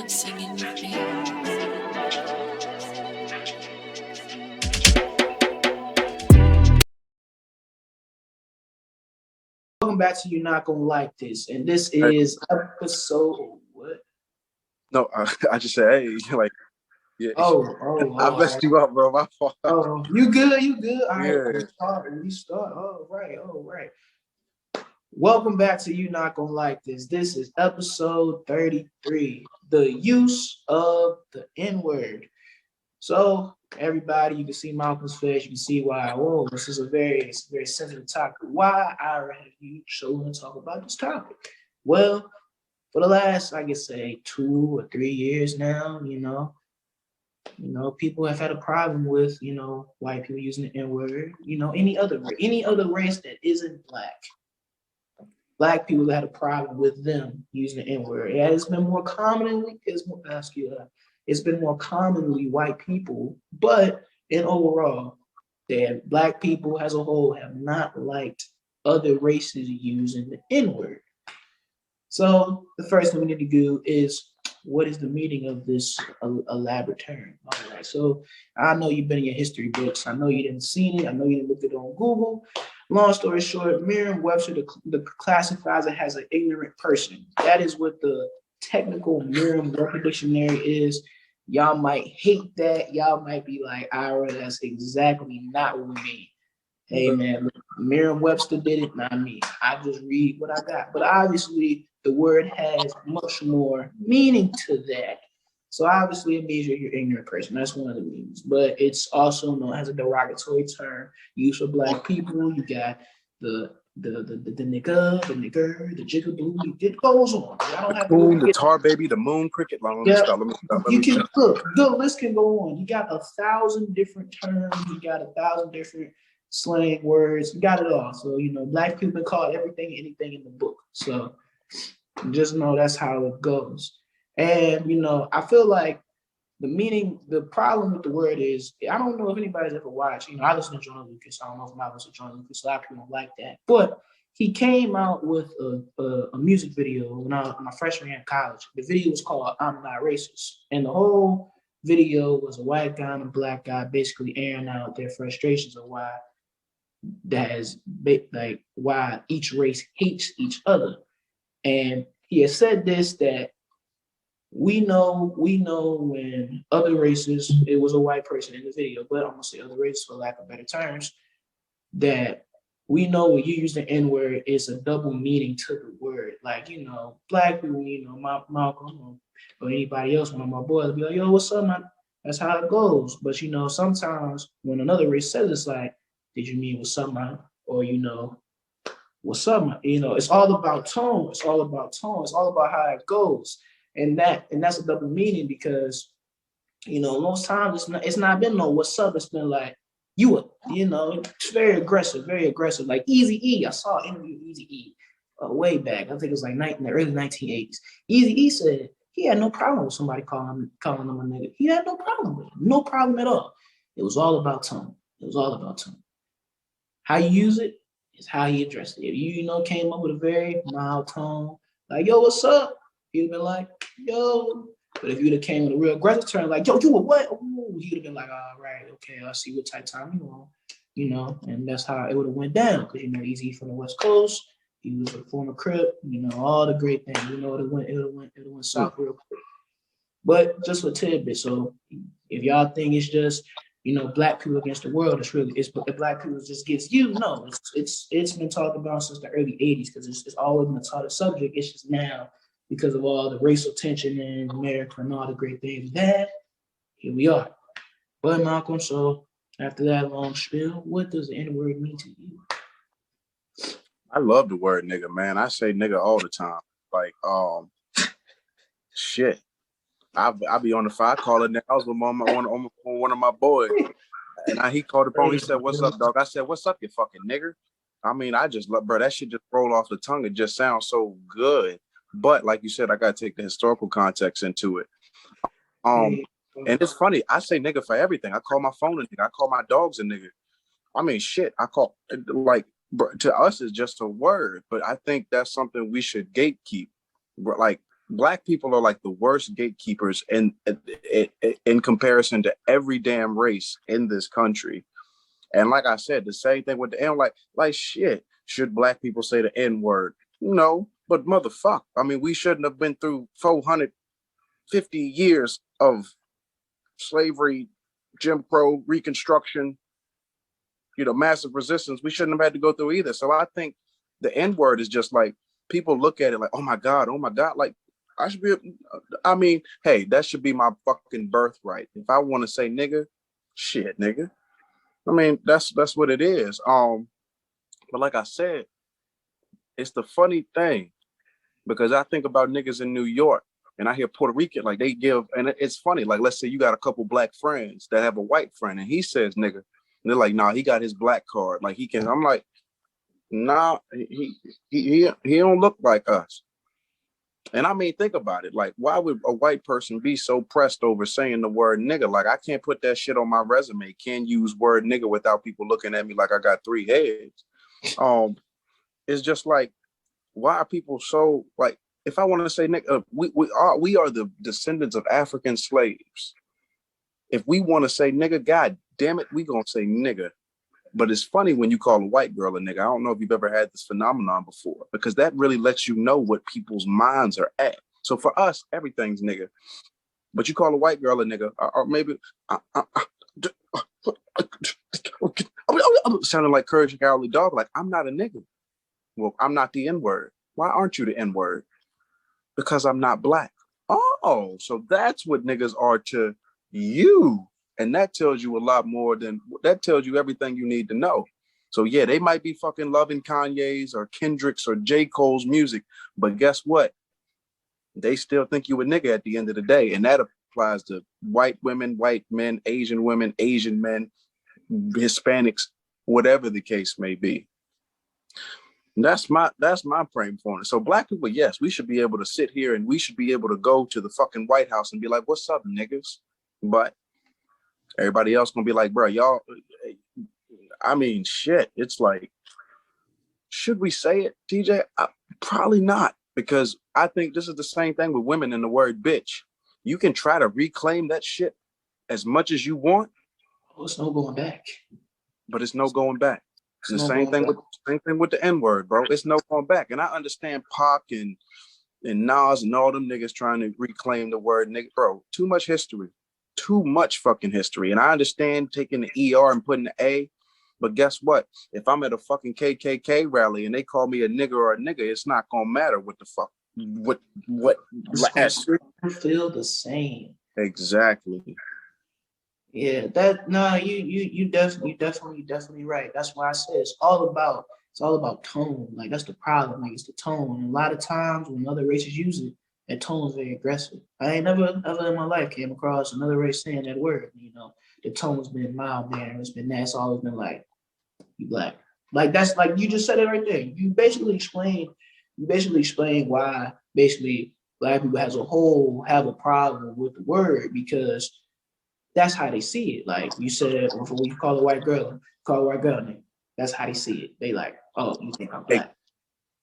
Welcome back to You're Not Gonna Like This, and this is episode what? No, I just said, hey, like, yeah. I messed you up, bro. My fault. Oh, you good? All right, Yeah. we start. All right. Welcome back to You're Not Gonna Like This. This is episode 33, the use of the N-word. So, everybody, you can see Malcolm's face. You can see why. Whoa, this is a very sensitive topic. Why I have you chosen to talk about this topic? Well, for the last, I guess, say 2 or 3 years now, people have had a problem with, white people using the N-word. Any other race that isn't black. Black people had a problem with them using the N-word. It's been more commonly, it's been more commonly white people, but in overall, that black people as a whole have not liked other races using the N-word. So the first thing we need to do is, what is the meaning of this elaborate term? All right, so I know you've been in your history books. I know you didn't see it. I know you didn't look it on Google. Long story short, Merriam-Webster classifies it as an ignorant person. That is what the technical Merriam-Webster dictionary is. Y'all might hate that. Y'all might be like, Ira, that's exactly not what we mean. Hey, man, Merriam-Webster did it, not me. I just read what I got. But obviously, the word has much more meaning to that. So obviously, it means you're an ignorant person. That's one of the meanings. But it's also known as a derogatory term used for black people. You got the nigger, the jigaboo. It goes on. I don't have to the tar baby, the moon cricket. Let me stop. Look, the list can go on. You got 1,000 different terms. You got 1,000 different slang words. You got it all. So, black people been called everything, anything in the book. So just know that's how it goes. And, I feel like the problem with the word is, I don't know if anybody's ever watched, I listen to John Lucas. I don't know if I listen to John Lucas. A lot of people don't like that. But he came out with a music video when I was my freshman year in college. The video was called I'm Not Racist. And the whole video was a white guy and a black guy basically airing out their frustrations of why why each race hates each other. And he has said this, that we know when other races, it was a white person in the video, but I'm gonna say other races for lack of better terms, that we know when you use the N-word, it's a double meaning to the word. Like, black people, Malcolm or anybody else, one of my boys be like, yo, what's up, man? That's how it goes. But sometimes when another race says, it's like, did you mean what's up, man? Or what's up, man? It's all about tone. It's all about how it goes. And that's a double meaning because, most times it's not been no what's up. It's been like, it's very aggressive. Like Eazy-E. I saw an interview with Eazy-E way back. I think it was like in the early 1980s. Eazy-E said he had no problem with somebody calling him a nigga. He had no problem with it. No problem at all. It was all about tone. How you use it is how he addressed it. If you, came up with a very mild tone, like, yo, what's up? He'd have been like, yo. But if you'd have came with a real aggressive turn, like, yo, you a what? Ooh, he'd have been like, all right, okay, I see what type of time you on. And that's how it would have went down. Because, Easy from the West Coast, he was a former Crip, all the great things. It went south real quick. But just for tidbit, so if y'all think it's just, black people against the world, it's black people just gets you. No, it's been talked about since the early 80s because it's always been a taught subject. It's just now, because of all the racial tension in America and all the great things that, here we are. But Malcolm, so after that long spiel, what does the N-word mean to you? I love the word nigga, man. I say nigga all the time. Like, shit. I be on the phone. I call it now. I was with one of my boys. And he called the phone. He said, what's up, dog? I said, what's up, you fucking nigger? I mean, I just love, bro, that shit just roll off the tongue. It just sounds so good. But like you said, I got to take the historical context into it. And it's funny. I say nigga for everything. I call my phone a nigga. I call my dogs a nigga. I mean, shit. I call, like, bro, to us, it's just a word. But I think that's something we should gatekeep. Like, Black people are like the worst gatekeepers in comparison to every damn race in this country. And like I said, the same thing with the N, like shit. Should black people say the N word? No, but motherfuck. I mean, we shouldn't have been through 450 years of slavery, Jim Crow, Reconstruction, massive resistance. We shouldn't have had to go through either. So I think the N word is just like, people look at it like, oh my God. Like, I should be, I mean, hey, that should be my fucking birthright. If I want to say nigga, shit, nigga. I mean, that's what it is. But like I said, it's the funny thing, because I think about niggas in New York and I hear Puerto Rican, like they give, and it's funny, like let's say you got a couple black friends that have a white friend and he says nigga, and they're like, nah, he got his black card, like he can. I'm like, nah, he don't look like us. And I mean, think about it. Like, why would a white person be so pressed over saying the word nigga? Like, I can't put that shit on my resume. Can't use word nigga without people looking at me like I got 3 heads. It's just like, why are people so like? If I want to say nigga, we are the descendants of African slaves. If we want to say nigga, God damn it, we gonna say nigga. But it's funny when you call a white girl a nigga. I don't know if you've ever had this phenomenon before, because that really lets you know what people's minds are at. So for us, everything's nigga. But you call a white girl a nigga, or maybe sounding like Courage the Cowardly Dog. Like, I'm not a nigga. Well, I'm not the N-word. Why aren't you the N-word? Because I'm not black. Oh, so that's what niggas are to you. And that tells you a lot more that tells you everything you need to know. So yeah, they might be fucking loving Kanye's or Kendrick's or J. Cole's music, but guess what? They still think you a nigga at the end of the day. And that applies to white women, white men, Asian women, Asian men, Hispanics, whatever the case may be. And that's my frame for it. So black people, yes, we should be able to sit here and we should be able to go to the fucking White House and be like, what's up, niggas? But everybody else gonna be like, bro, y'all, I mean, shit. It's like, should we say it, TJ? Probably not, because I think this is the same thing with women in the word bitch. You can try to reclaim that shit as much as you want. Oh, it's no going back. But it's no going back. It's the same thing with the N-word, bro. It's no going back. And I understand Pac and Nas and all them niggas trying to reclaim the word nigga. Bro, too much history. Too much fucking history. And I understand taking the ER and putting the A, but guess what? If I'm at a fucking KKK rally and they call me a nigga or a nigga, it's not gonna matter what the fuck. What last feel the same. Exactly. Yeah, you definitely right. That's why I said it's all about tone. Like, that's the problem. Like, it's the tone. And a lot of times when other races use it, that tone is very aggressive. I ain't never ever in my life came across another race saying that word. The tone's been mild mannered. It's been that. It's always been like, you black. Like, that's like, you just said it right there. You basically explained why basically black people as a whole have a problem with the word, because that's how they see it. Like you said, before you call a white girl nigga. That's how they see it. They like, oh, you think I'm black.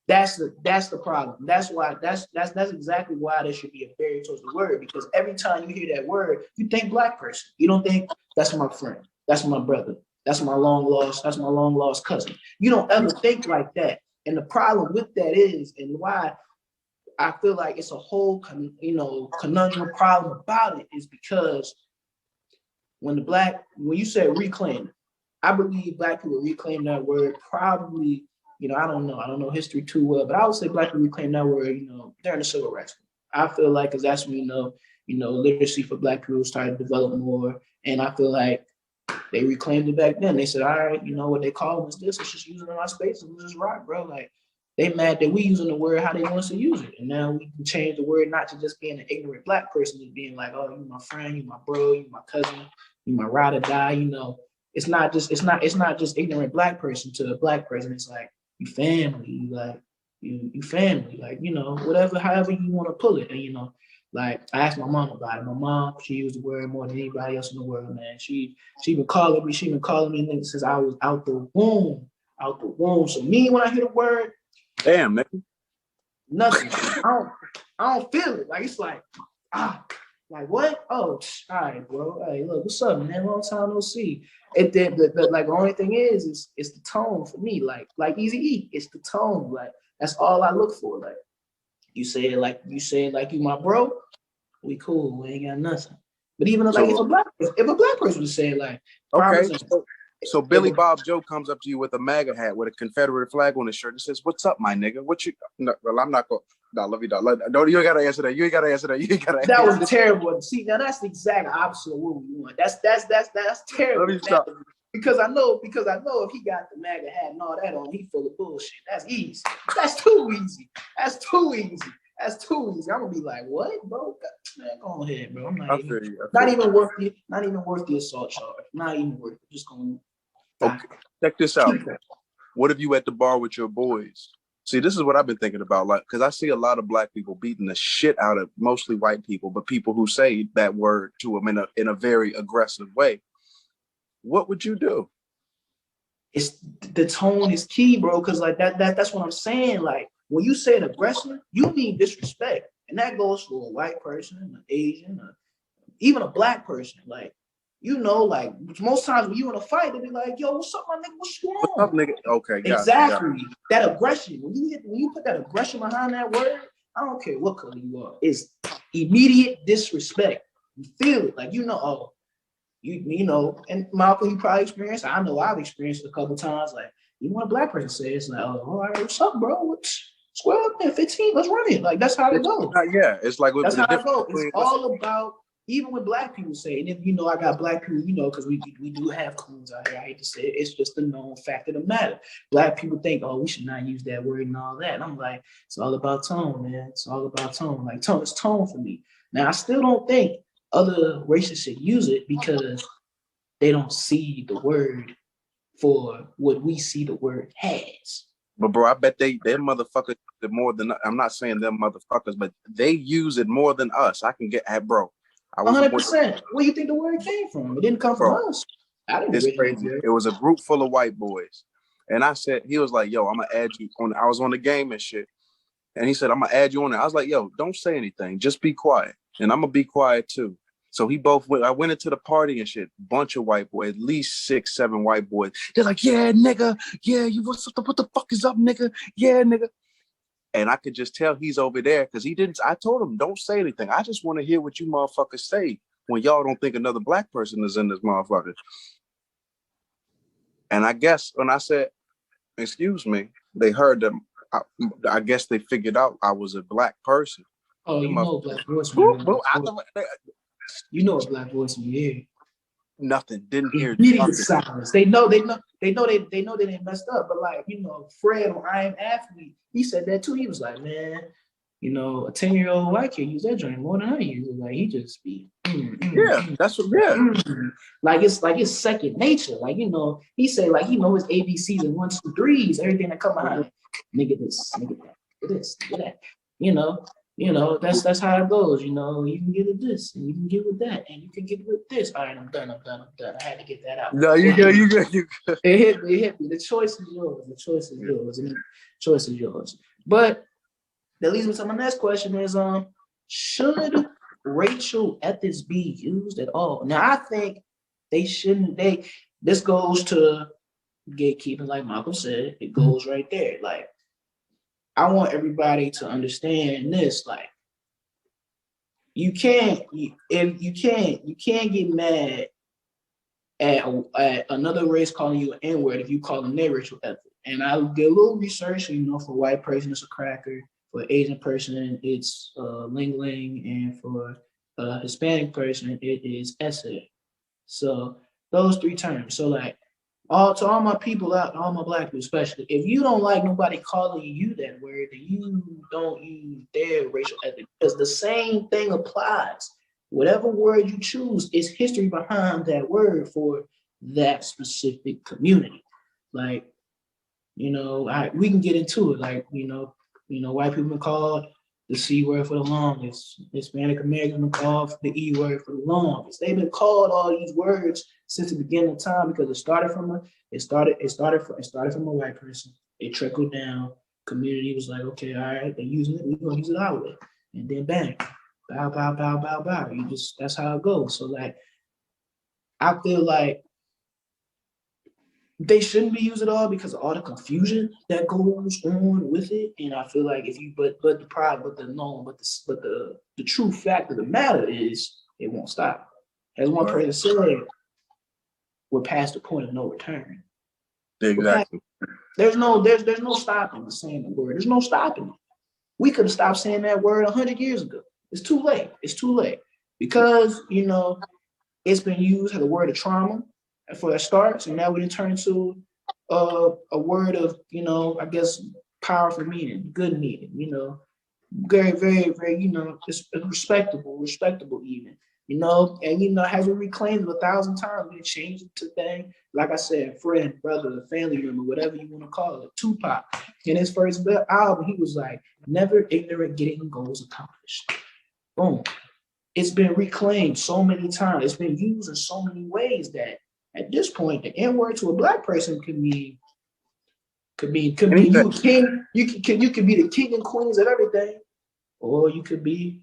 That's the problem. That's why that's exactly why there should be a barrier towards the word, because every time you hear that word, you think black person. You don't think that's my friend, that's my brother, that's my long lost cousin. You don't ever think like that. And the problem with that is, and why I feel like it's a whole conundrum problem about it, is because when you said reclaim, I believe black people reclaim that word probably, I don't know history too well, but I would say black people reclaim that word, during the civil rights. I feel like, because that's when, literacy for black people started to develop more. And I feel like they reclaimed it back then. They said, all right, what they call us this, it's just using in our spaces. Let's just rock, bro. Like, they mad that we using the word how they want us to use it. And now we can change the word, not to just being an ignorant black person, to being like, oh, you my friend, you my bro, you my cousin, you my ride or die. It's not just ignorant black person to a black person. It's like, you family, you family, like, whatever, however you want to pull it. And, like, I asked my mom about it. My mom, she used the word more than anybody else in the world, man. She been calling me since I was out the womb. So me, when I hear the word, damn, nigga. Nothing. I don't feel it. Like it's like, like what? Oh, all right, bro. Hey, look, what's up, man? Long time no see. And then like the only thing is it's the tone for me. Like Easy E, it's the tone. Like that's all I look for. Like you say it like you my bro, we cool. We ain't got nothing. But even like if a black person would say like, okay. example, So Billy Bob Joe comes up to you with a MAGA hat with a Confederate flag on his shirt and says, "What's up, my nigga? What you?" No, well, I'm not going. No, love you, dog. No, you ain't gotta answer that. You ain't gotta answer that. You ain't gotta. That was terrible. See, now that's the exact opposite of what we want. That's terrible. Let me stop. Because I know if he got the MAGA hat and all that on, he full of bullshit. That's easy. That's too easy. That's too easy. I'm gonna be like, what, bro? Man, go ahead, bro. I'm not even worth the assault charge. Not even worth it. Just gonna. Okay, check this out. What if you at the bar with your boys? See, this is what I've been thinking about, like, because I see a lot of black people beating the shit out of mostly white people, but people who say that word to them in a very aggressive way. What would you do? It's the tone is key, bro. Because like that's what I'm saying. Like when you say an aggressor, you mean disrespect, and that goes for a white person, an Asian, even a black person. Like. You know, like most times when you in a fight, they be like, "Yo, what's up, my nigga? What's going on?" What's up, nigga? Okay, exactly. That aggression. When you put that aggression behind that word, I don't care what color you are. It's immediate disrespect. You feel it, like you know. And Malcolm, you probably experienced. I know I've experienced it a couple times. Like even when a black person says, "Like, oh, all right, what's up, bro? Square up there, 15. Let's run it." Like that's how it goes. Yeah, it's like that's how it goes. It's all about. Even when black people say, and if you know, I got black people, you know, because we do have coons out here. I hate to say it, it's just a known fact of the matter. Black people think, oh, we should not use that word and all that. And I'm like, it's all about tone, man. It's all about tone. Like tone, it's tone for me. Now, I still don't think other races should use it because they don't see the word for what we see the word has. But bro, I bet they motherfuckers more than. I'm not saying them motherfuckers, but they use it more than us. I can get at bro. 100%. Where you think the word came from? It didn't come from us. It's crazy. It was a group full of white boys. And I said, he was like, yo, I'm going to add you on. I was on the game and shit. And he said, I'm going to add you on there. I was like, yo, don't say anything. Just be quiet. And I'm going to be quiet too. So I went into the party and shit. Bunch of white boys, at least 6, 7 white boys. They're like, yeah, nigga. Yeah, what the fuck is up, nigga? Yeah, nigga. And I could just tell he's over there because I told him, don't say anything. I just want to hear what you motherfuckers say when y'all don't think another black person is in this motherfucker. And I guess when I said, excuse me, they heard them. I guess they figured out I was a black person. Oh, you know black voice. You know a black voice in your ear. Nothing. Didn't hear silence. They know they didn't messed up. But like, you know, Fred on I Am Athlete, he said that too. He was like, man, you know, a 10-year-old white kid use that joint more than I use it. Like he just be that's what like it's second nature. Like, you know, he said like he knows his ABCs and 1, 2, 3s, everything that come behind it. Nigga this, nigga that, you know, that's how it goes. You know, you can get with this, and you can get with that, and you can get with this. All right, I'm done. I had to get that out. No, you good. It hit me. The choice is yours. But that leads me to my next question: is should racial ethics be used at all? Now, I think they shouldn't. This goes to gatekeeping, like Malcolm said. It goes right there, like. I want everybody to understand this. Like, you can't get mad at another race calling you an N-word if you call them their racial ethic. And I did a little research. You know, for a white person, it's a cracker. For an Asian person, it's ling ling, and for a Hispanic person, it is esse. So those 3 terms. So like. To all my people out, all my black people especially, if you don't like nobody calling you that word, then you don't use their racial ethic, because the same thing applies. Whatever word you choose is history behind that word for that specific community. Like, you know, we can get into it. Like, you know, white people been called the C word for the longest. Hispanic Americans been called the E word for the longest. They've been called all these words since the beginning of time because it started from a white person. It trickled down. Community was like, okay, all right, they're using it. We're gonna use it our way. and then bang, bow, bow, bow, bow, bow. You just, that's how it goes. So like, I feel like they shouldn't be used at all because of all the confusion that goes on with it. And I feel like if you, but the problem, the true fact of the matter is it won't stop. As one person said, we're past the point of no return. Exactly. There's no stopping the saying the word. There's no stopping it. We could have stopped saying that word 100 years ago. It's too late. It's too late because it's been used as a word of trauma for that starts, and now we turn into a word of I guess powerful meaning, good meaning. Very, very, very. It's respectable even. And has been reclaimed 1,000 times. We changed it to thing. Like I said, friend, brother, family member, whatever you want to call it. Tupac, in his first album, he was like, never ignorant, getting goals accomplished. Boom. It's been reclaimed so many times. It's been used in so many ways that at this point, the N-word to a Black person could mean you king. You could be the king and queens of everything, or you could be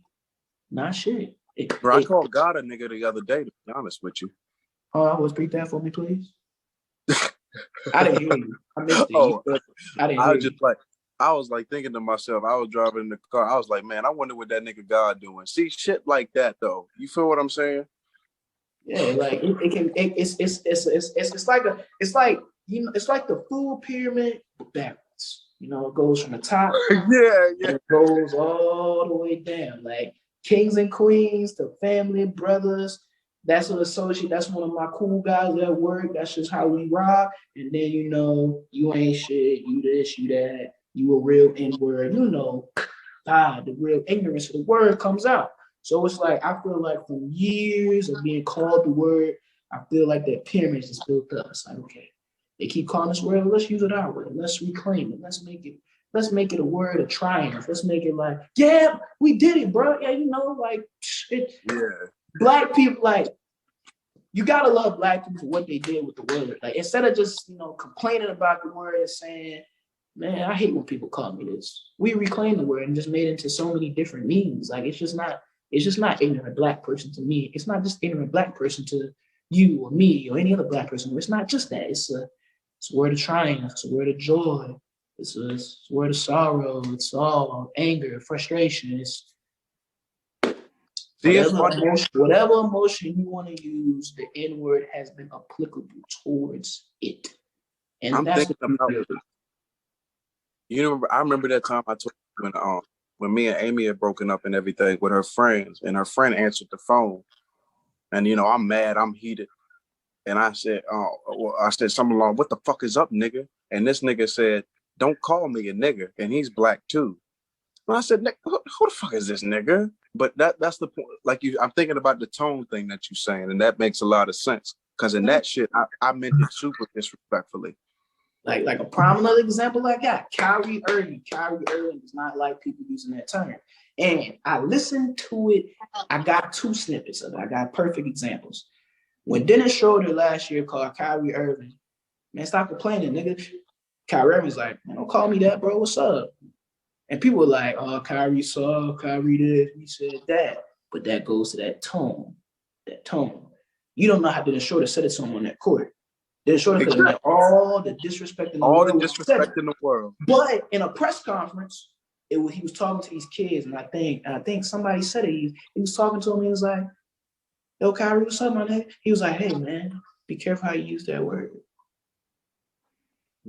not shit. Bro, I called God a nigga the other day, to be honest with you. Repeat that for me, please. I didn't hear you. I missed it. I didn't hear you. I was like thinking to myself, I was driving in the car. I was like, man, I wonder what that nigga God doing. See, shit like that though. You feel what I'm saying? Yeah, like it's like the food pyramid backwards. It goes from the top. Yeah. And it goes all the way down. Like kings and queens to family, brothers. That's an associate. That's one of my cool guys at work. That's just how we rock. And then you ain't shit. You this, you that. You a real N-word. The real ignorance of the word comes out. So it's like I feel like from years of being called the word, I feel like that pyramid is built up. It's like, okay, they keep calling this word. Let's use it our way. Let's reclaim it. Let's make it a word of triumph. Let's make it like, yeah, we did it, bro. Yeah, like it. Yeah. Black people, like, you gotta love Black people for what they did with the word. Like, instead of just complaining about the word and saying, man, I hate when people call me this. We reclaimed the word and just made it into so many different meanings. Like, it's just not ignorant Black person to me. It's not just ignorant Black person to you or me or any other Black person. It's not just that. It's a word of triumph. It's a word of joy. It's a word of sorrow. It's all anger, frustration. It's whatever emotion you want to use, the N-word has been applicable towards it. And I'm thinking about it. I remember that time I told you when me and Amy had broken up and everything with her friends, and her friend answered the phone, and I'm mad, I'm heated, and I said something along, what the fuck is up, nigga? And this nigga said, don't call me a nigga, and he's Black too. And I said, who the fuck is this nigga? But that's the point. Like I'm thinking about the tone thing that you're saying, and that makes a lot of sense. Because in that shit, I meant it super disrespectfully. Like a prominent example I got, Kyrie Irving. Kyrie Irving does not like people using that term. And I listened to it. I got 2 snippets of it. I got perfect examples. When Dennis Schroeder last year called Kyrie Irving, man, stop complaining, nigga. Kyrie Irving's like, man, don't call me that, bro. What's up? And people were like, oh, Kyrie saw, Kyrie this, he said that. But that goes to that tone. That tone. You don't know how Dennis Schroeder said it to him on that court. Dennis Schroeder could have meant all the disrespect in the world. All the disrespect in the world. But in a press conference, he was talking to these kids, and I think somebody said it. He was talking to him. He was like, "Yo, Kyrie, what's up, my nigga?" He was like, "Hey, man, be careful how you use that word."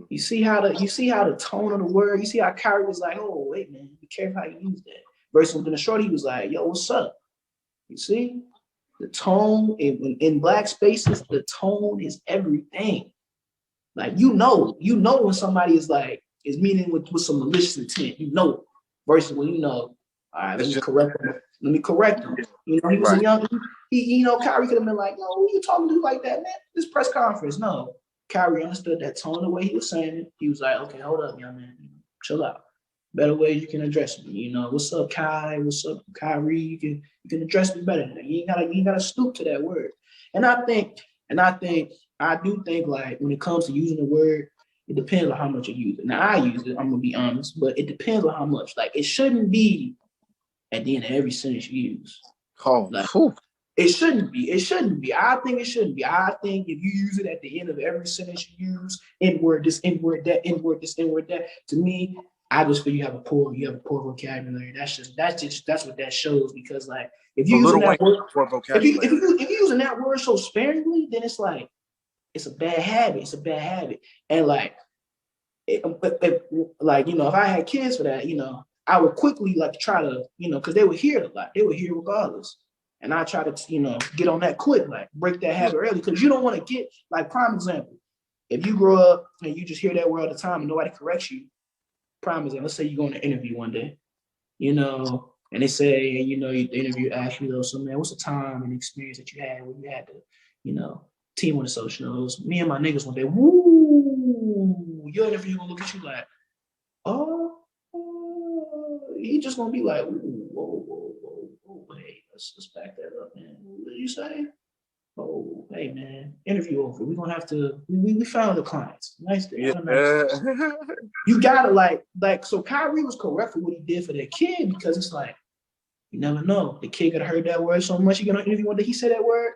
You see how the tone of the word. You see how Kyrie was like, "Oh, wait, man, be careful how you use that." Versus when Dennis Schroeder, he was like, "Yo, what's up?" You see. The tone in Black spaces, the tone is everything. Like when somebody is meaning with some malicious intent, versus when all right, let me correct him. He was a young, Kyrie could have been like, yo, who you talking to like that, man? This press conference. No. Kyrie understood that tone the way he was saying it. He was like, okay, hold up, young man. Chill out. Better ways you can address me. What's up, Kai? What's up, Kyrie? You can address me better than that. You ain't gotta stoop to that word. And I do think like when it comes to using the word, it depends on how much you use it. Now I use it, I'm gonna be honest, but it depends on how much. Like it shouldn't be at the end of every sentence you use. Oh, like, whew. It shouldn't be. It shouldn't be. I think it shouldn't be. I think if you use it at the end of every sentence you use, N-word, this N-word, that N-word, this N-word, that. To me, I just feel you have a poor vocabulary. That's what that shows. Because like if you using that word, if you using that word so sparingly, then it's like it's a bad habit. It's a bad habit. And like, like you know, if I had kids for that, you know, I would quickly like try to, you know, because they would hear it a lot. They would hear regardless. And I try to, you know, get on that quick, like break that habit early, because you don't want to get, like, prime example, if you grow up and you just hear that word all the time and nobody corrects you, prime example, let's say you go on an interview one day, you know, and they say, you know, the interview asks you, so man, what's the time and experience that you had when you had to, you know, team with the socials? Me and my niggas one day, woo, your interview gonna look at you like, oh, he just gonna be like, whoa, hey, let's back that up, man. What did you say? Oh, hey, man, interview over. We're gonna have to. We found the clients. Nice day. Yeah. You gotta like. So Kyrie was correct for what he did for that kid, because it's like you never know. The kid could have heard that word so much. He gonna interview one day. He said that word,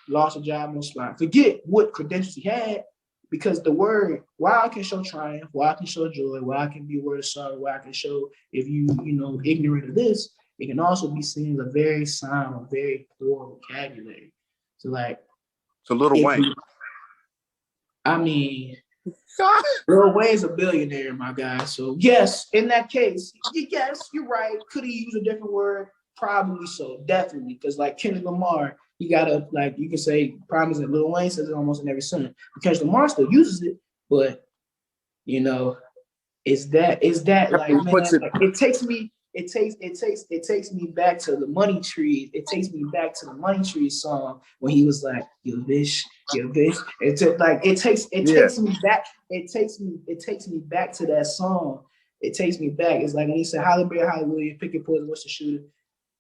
lost a job on spot. Forget what credentials he had. Because the word, while I can show triumph, while I can show joy, while I can be a word of sorrow, while I can show if you know, ignorant of this, it can also be seen as a very sound, a very poor vocabulary. So like, it's a Lil Wayne. I mean, Lil Wayne's a billionaire, my guy. So yes, in that case, yes, you're right. Could he use a different word? Probably so, definitely. Because like Kendrick Lamar, you gotta, like, you can say promise that Lil Wayne says it almost in every sentence. Because Lamar still uses it, but you know, is that like, man, like, it takes me back to the Money Trees. It takes me back to the Money Trees song when he was like, "Your bitch." It's like it takes me back. It takes me back to that song. It takes me back. It's like when he said, "Hallelujah, pick your poison, what's the shooter?"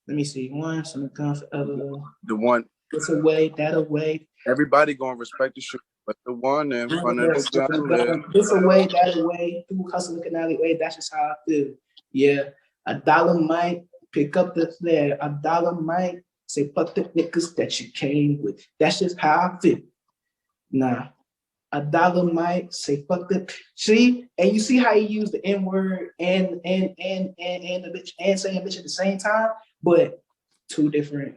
Let me see. One, something comes forever. The one. This away, that away. Everybody gonna respect the shooter, but the one in front of the gun. This away, that away. Through hustling the canal way. That's just how I feel. Yeah, $1 might pick up the flare. $1 might say fuck the niggas that you came with. That's just how I feel. Nah. $1 might say fuck the. See, and you see how he used the N word and the bitch and saying bitch at the same time, but two different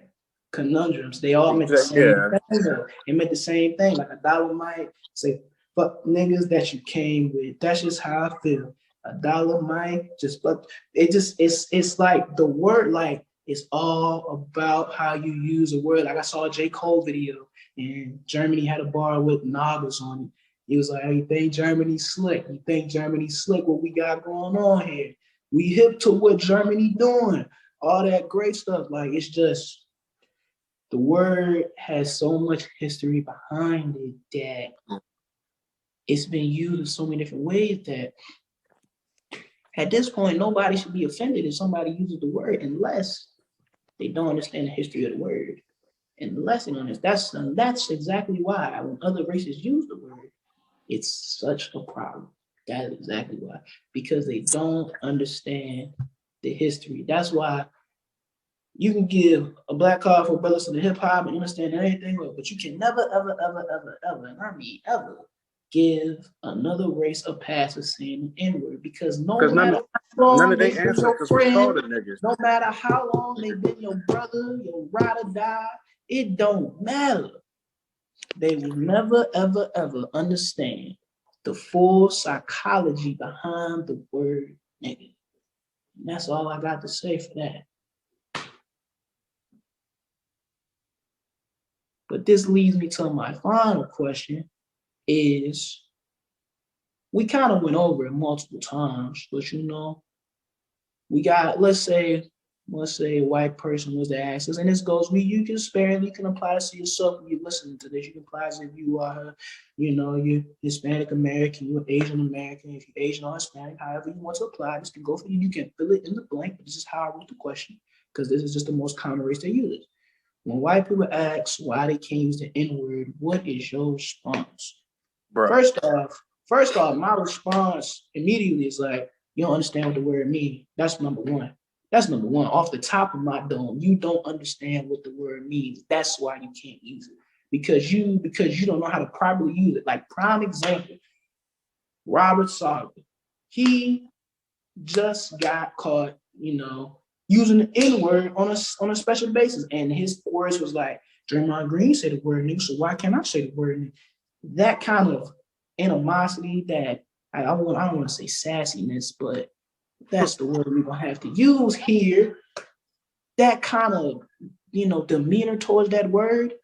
conundrums. They all meant the same thing, though. It meant the same thing. Like $1 might say fuck niggas that you came with. That's just how I feel. $1 might just, but it's like the word, like, it's all about how you use a word. Like I saw a J. Cole video and Germany had a bar with Nagas on it. He was like, you think Germany's slick? You think Germany's slick? What we got going on here? We hip to what Germany doing. All that great stuff. Like, it's just, the word has so much history behind it that it's been used in so many different ways that at this point, nobody should be offended if somebody uses the word unless they don't understand the history of the word. And unless they don't understand, that's exactly why when other races use the word, it's such a problem. That is exactly why. Because they don't understand the history. That's why you can give a black card for brothers to the hip hop and understand anything, but you can never, ever, and I mean ever, give another race a pass for saying the N-word, because no matter how long they've been your friend, no matter how long they've been your brother, your ride or die, it don't matter. They will never, ever, ever understand the full psychology behind the word nigga. And that's all I got to say for that. But this leads me to my final question is, we kind of went over it multiple times, but you know, we got, let's say a white person was to ask us, and this goes, you can sparingly can apply this to yourself when you're listening to this. You can apply this if you are, you know, you're Hispanic American, you're Asian American, if you're Asian or Hispanic, however you want to apply this can go for you. You can fill it in the blank, but this is how I wrote the question, because this is just the most common race they use. When white people ask why they can't use the N-word, what is your response? Bro. First off, my response immediately is like, you don't understand what the word means. That's number one. That's number one. Off the top of my dome, you don't understand what the word means. That's why you can't use it. Because you don't know how to properly use it. Like prime example, Robert Sauber. He just got caught, using the N-word on a special basis. And his words was like, Draymond Green said the word nigga, so why can't I say the word nigga? That kind of animosity, that I don't want to say sassiness, but that's the word we're gonna have to use here. That kind of, demeanor towards that word.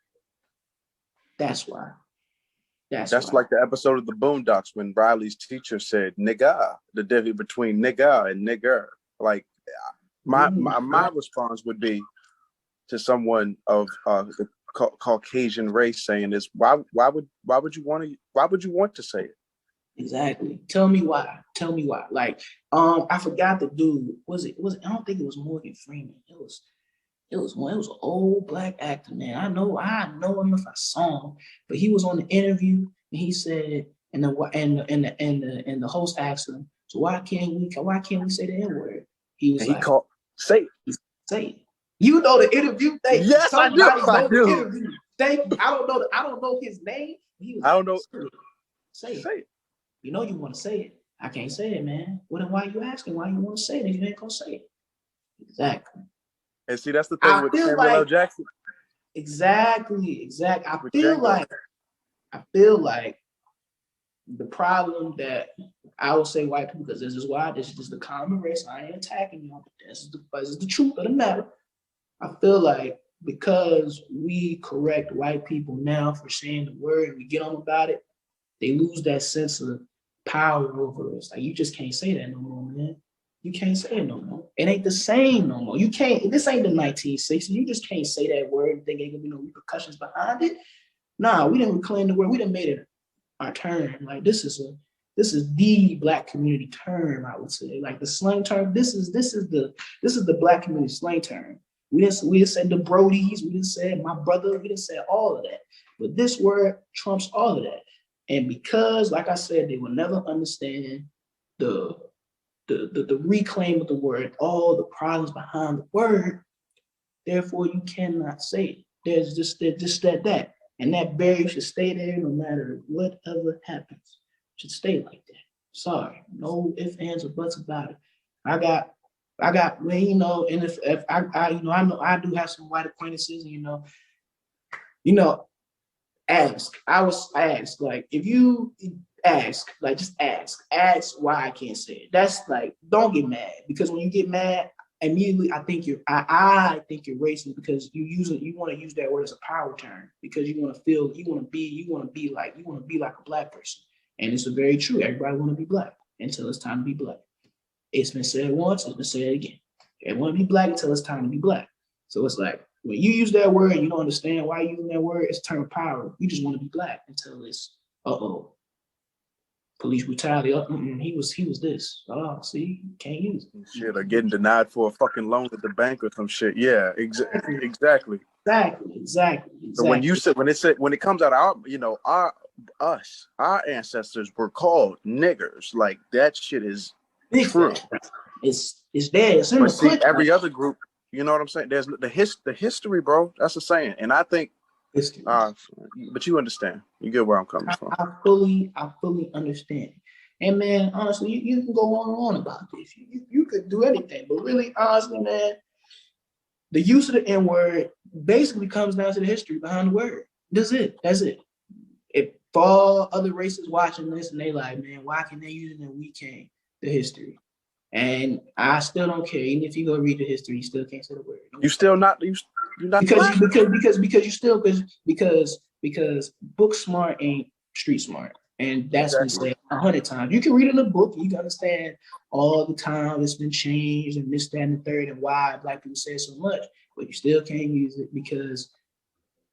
That's why. That's like the episode of the Boondocks when Riley's teacher said "nigga," the difference between nigga and nigger. Like my response would be to someone of the Caucasian race saying this: why would you want to say it? Exactly. Tell me why. Like, I forgot the dude. Was it? I don't think it was Morgan Freeman. It was an old black actor, man. I know him if I saw him, but he was on the interview and he said, and the host asked him, so why can't we say the N-word? He was like, say it. Say it. You know the interview. Thank you. Yes, I do. The interview. Thank you. I don't know his name. I don't know. Say it. You know you want to say it. I can't say it, man. Well, then why are you asking? Why you want to say it if you ain't gonna say it? Exactly. And see, that's the thing with Samuel L. Jackson. Exactly. I feel like the problem that I will say white people, because this is the common race. I ain't attacking you, but this is the truth of the matter. I feel like because we correct white people now for saying the word and we get on about it, they lose that sense of power over us. Like, you just can't say that no more, man. You can't say it no more. It ain't the same no more. You can't. This ain't the 1960s. You just can't say that word and think ain't gonna be no repercussions behind it. Nah, we didn't reclaim the word. We done made it our term. Like, this is the black community term. I would say, like, the slang term. This is the black community slang term. We didn't say the Brodies. We didn't say my brother. We didn't say all of that. But this word trumps all of that. And because, like I said, they will never understand the reclaim of the word, all the problems behind the word. Therefore, you cannot say it. There's just that. And that barrier should stay there no matter whatever happens. It should stay like that. Sorry. No ifs, ands, or buts about it. I got, and if I know I do have some white acquaintances, ask. I was asked, like, if you ask, like, just ask why I can't say it. That's like, don't get mad, because when you get mad, immediately I think you're racist, because you want to use that word as a power term, because you want to be like a black person. And it's very true. Everybody want to be black until it's time to be black. It's been said once, it's been said again. Everyone want to be black until it's time to be black. So it's like, when you use that word and you don't understand why you're using that word, it's a term of power. You just want to be black until it's, police brutality. He was this. Oh, see, can't use it. Shit, or getting denied for a fucking loan at the bank or some shit. Yeah, exactly. Exactly. So when it comes out of our ancestors were called niggers. Like, that shit is true. It's there. It's in but see, every other group. You know what I'm saying? There's the history, bro. That's a saying. And I think, but you understand. You get where I'm coming from. I fully understand. And man, honestly, you can go on and on about this. You could do anything. But really, honestly, man, the use of the N-word basically comes down to the history behind the word. That's it. If all other races watching this and they like, man, why can they use it and we can't? The history. And I still don't care. Even if you go read the history, you still can't say the word. You're still not. You're not because book smart ain't street smart, and that's been said 100 times. You can read in a book, you can understand all the time it's been changed and this, that, and the third, and why black people say so much, but you still can't use it because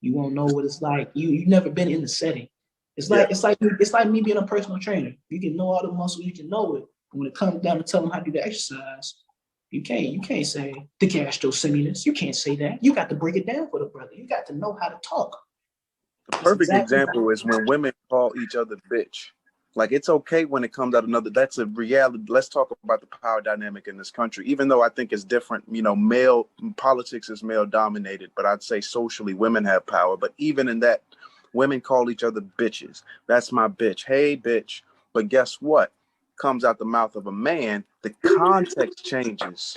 you won't know what it's like. You've never been in the setting. It's like me being a personal trainer. You can know all the muscles, you can know it. When it comes down to telling them how to do the exercise, you can't say the gastrocnemius. You can't say that. You got to break it down for the brother. You got to know how to talk. The perfect example is when women call each other bitch. Like, it's okay when it comes out another. That's a reality. Let's talk about the power dynamic in this country. Even though I think it's different, you know, male politics is male dominated, but I'd say socially women have power. But even in that, women call each other bitches. That's my bitch. Hey, bitch. But guess what? Comes out the mouth of a man, the context changes.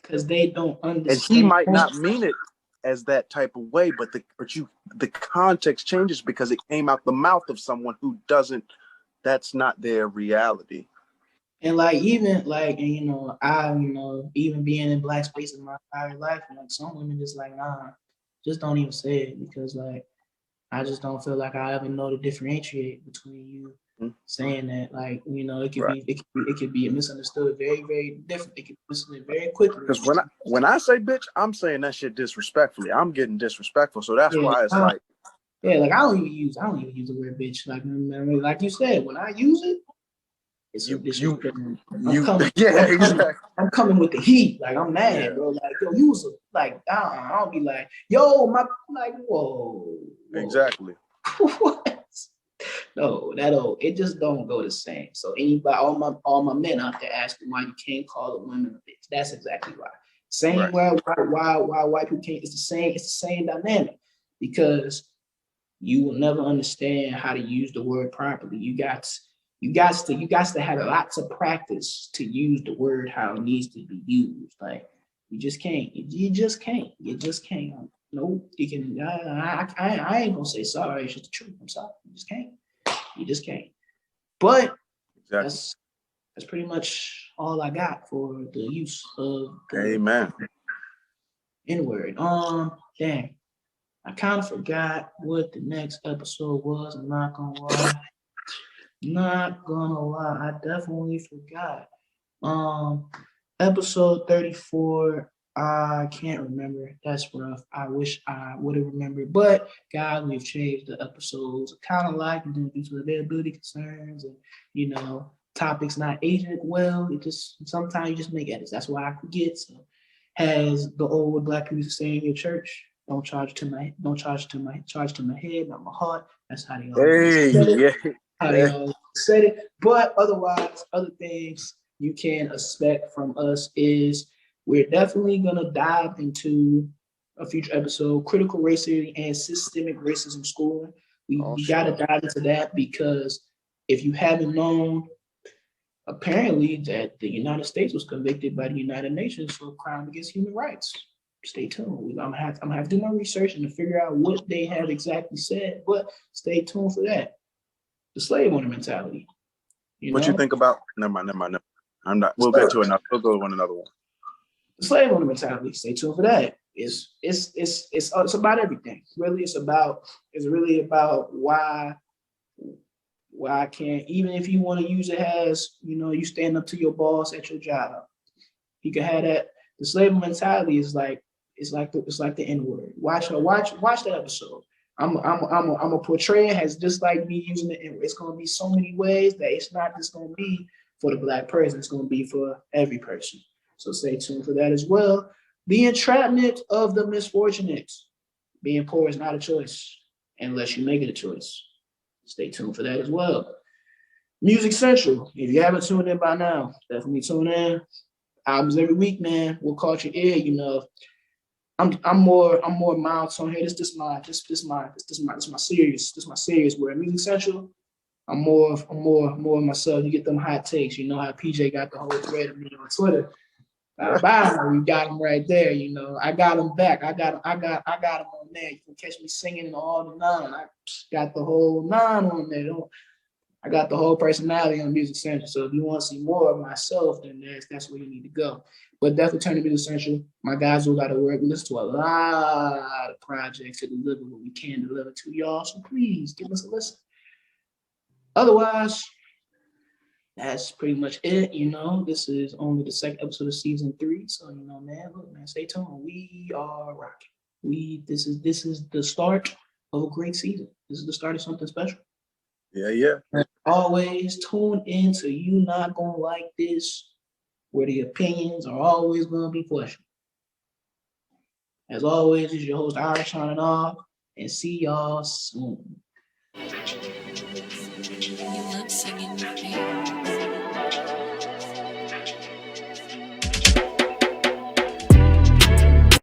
Because they don't And understand. he might not mean it as that type of way, but the context changes because it came out the mouth of someone who doesn't. That's not their reality. And like even like and you know, even being in black space in my entire life, like some women just like, nah, just don't even say it because like I just don't feel like I ever know to differentiate between you saying that. Like, you know, it could be misunderstood very, very different. It could be misunderstood very quickly. Because when I say bitch, I'm saying that shit disrespectfully. I'm getting disrespectful. So that's why it's like, yeah, like I don't even use the word bitch. Like, I mean, like you said, when I use it, it's I'm coming with the heat. Like I'm mad, bro. Like, yo, you was like, I'll be like, yo, like, whoa. Exactly. What? No, it just don't go the same. So anybody, all my men out there asking why you can't call a woman a bitch. That's exactly why. Same why white people can't. It's the same dynamic because you will never understand how to use the word properly. You got to have lots of practice to use the word how it needs to be used. Like you just can't. You just can't. No, you can. I ain't gonna say sorry. It's just the truth. I'm sorry. You just can't. But that's pretty much all I got for the use of the N-word. Dang. I kind of forgot what the next episode was. I'm not gonna lie. I definitely forgot. Episode 34. I can't remember. That's rough. I wish I would have remembered. But guys, we've changed the episodes. Kind of like due to availability concerns and you know topics not aging well. It just sometimes you just make edits. That's why I forget. So has the old black people say in your church, don't charge to my head, not my heart. That's how they always said it. But otherwise, other things you can expect from us is we're definitely gonna dive into a future episode, critical race theory and systemic racism schooling. We gotta dive into that because if you haven't known, apparently that the United States was convicted by the United Nations for crime against human rights. Stay tuned. I'm gonna have to do my research and to figure out what they have exactly said, but stay tuned for that. The slave owner mentality. What you think about? Never mind. I'm not. We'll get to another. We'll go to another one. The slave owner mentality. Stay tuned for that. It's about everything. It's really about why I can't, even if you want to use it as, you know, you stand up to your boss at your job. You can have that. The slave mentality is like it's like the N-word. Watch that episode. I'm a portray it as just like me using the N-word. It's gonna be so many ways that it's not just gonna be for the black person, it's gonna be for every person. So stay tuned for that as well. The entrapment of the misfortunate. Being poor is not a choice unless you make it a choice. Stay tuned for that as well. Music Central. If you haven't tuned in by now, definitely tune in. Albums every week, man. What caught your ear? You know, I'm more mild on here. This is my series. Where Music Central, I'm more myself. You get them hot takes. You know how PJ got the whole thread of me on Twitter. We got him right there. You know, I got him back. I got him on there. You can catch me singing all the nine. I got the whole nine on there. I got the whole personality on Music Central. So if you want to see more of myself, then that's where you need to go. But definitely turn to Music Central. My guys will got to work. We listen to a lot of projects to deliver what we can deliver to y'all. So please give us a listen. Otherwise, that's pretty much it. You know, this is only the second episode of season 3. So, you know, man, stay tuned. We are rocking. This is the start of a great season. This is the start of something special. Yeah. And always tune in to You Not Gonna Like This, where the opinions are always gonna be questioned. As always, is your host, Irish signing off, and see y'all soon. singing.